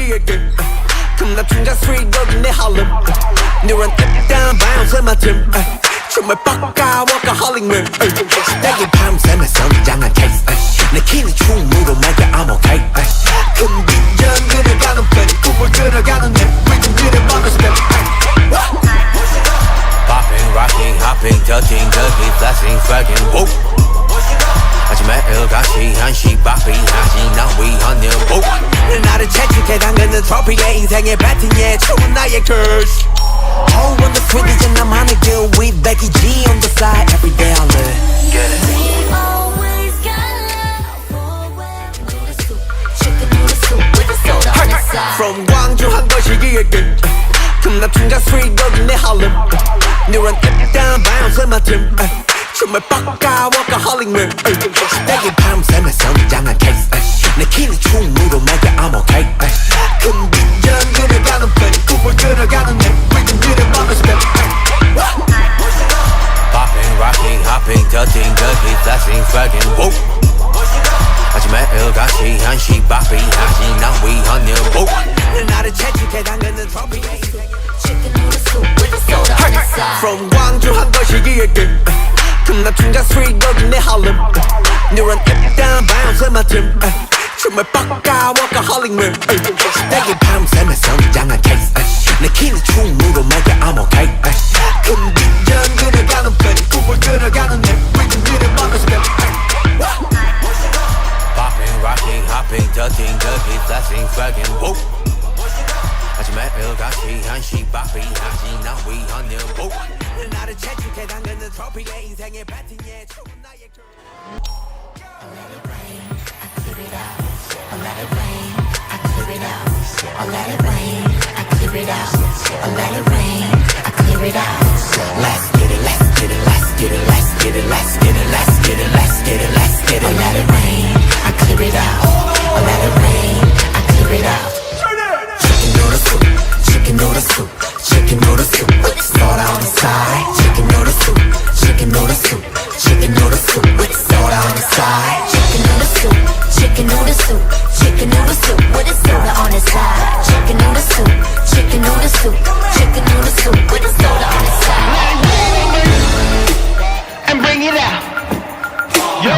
시기에게 금나 충자 스트릿 여기 내 할렘 Neuron up down bounce my gym 춤을 뻑까 workaholic man 내게 밤새면 성장한 case 내 키는 춤으로 말게 I'm okay 금기전 그려가는 pen 꿈을 들어가는 내 rhythm 그려보는 step Popping, rocking, hopping, ducking, ducking, flashing, fragging, whoop 하지만 일같이 한시 바삐 하지 난 위헌일 whoop 나를 채찍해 당근은 트로피의 인생의 배팅에 좋은 나의 curse Oh, on the street 이제 나만의 길 with Becky G on the side every day I live Get it We always got love for where noodle soup chicken noodle soup with the soda on the side From 광주 한 거시기에게 금나 충자 스트릿 여기 내 할렘 Neuron up down bounce my gym 춤을 뻑까 workaholic man 내게 밤새면 성장한 case 내 키는 춤으로 말게 I'm okay 금기전 그려가는 pen 꿈을 들어가는 내 rhythm 그려보는 step Popping, rocking, hopping, ducking, ducking, flashing, fragging, whoop 하지만 일같이 한시 바삐 하지 난 위헌일 whoop 나를 채찍해 당근은 트로피의 인생에 chicken noodle soup with the soda on the side From 광주 한 거시기에게 금나 충자 스트릿 여기 내 할렘 Neuron up down bounce my gym 춤을 뻑까 workaholic man 내게 밤새면 성장한 case 내 키는 춤으로 말게 I'm okay 금기전 그려가는 pen 꿈을 들어가는 내 rhythm 그려보는 step Popping, rocking, hopping, ducking, ducking, flashing, fragging, whoop 하지만 일같이 한시 바삐 하지 난 위헌일 whoop 나를 채찍해 당근은 트로피의 인생의 배팅에 좋은 나의 I let it rain, I clear it out. I let it rain, I clear it out. I let it rain, I clear it out. I let it rain, I clear it out. Let's get it, let's get it, let's get it, let's get it, let's get it, let's get it, let's get it, let's get it. I let it rain, I clear it out. I let it rain, I clear it out. Chicken noodle soup, chicken noodle soup, chicken noodle soup with soda on the side. Chicken noodle soup, chicken noodle soup, chicken noodle soup with soda on the side. Chicken noodle soup, chicken noodle soup, chicken noodle soup with a soda on the side. Chicken noodle soup, chicken noodle soup, chicken noodle soup with a soda on the side. And bring it out. Yo.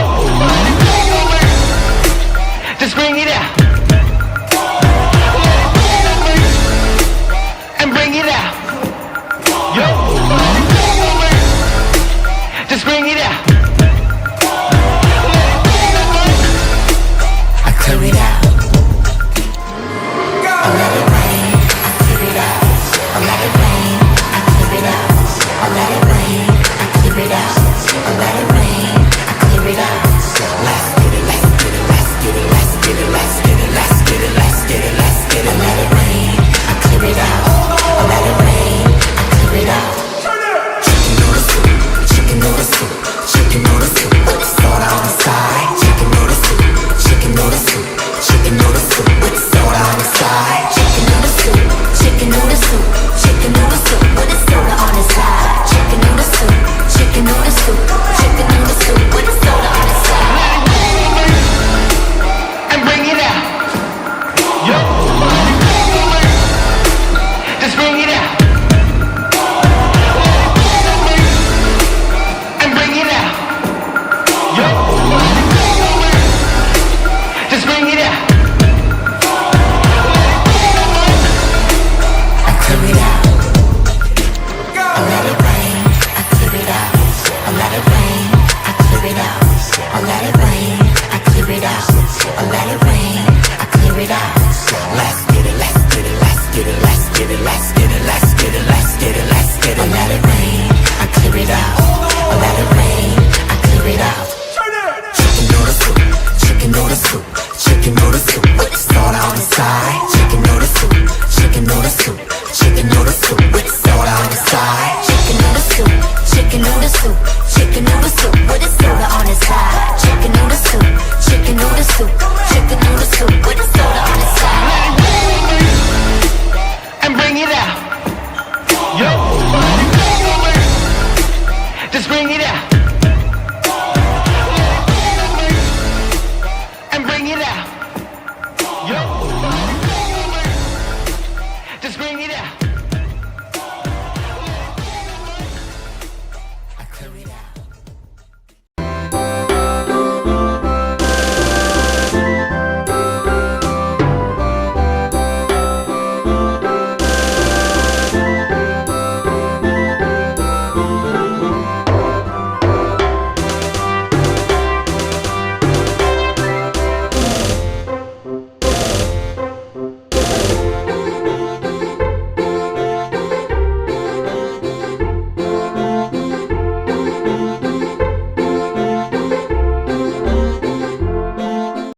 Just bring it out. And bring it out. Yo. Just bring it out. I clear it out. I let it rain. I clear it out. I let it rain, I clear it out. I let it rain, I clear it out. I let it rain.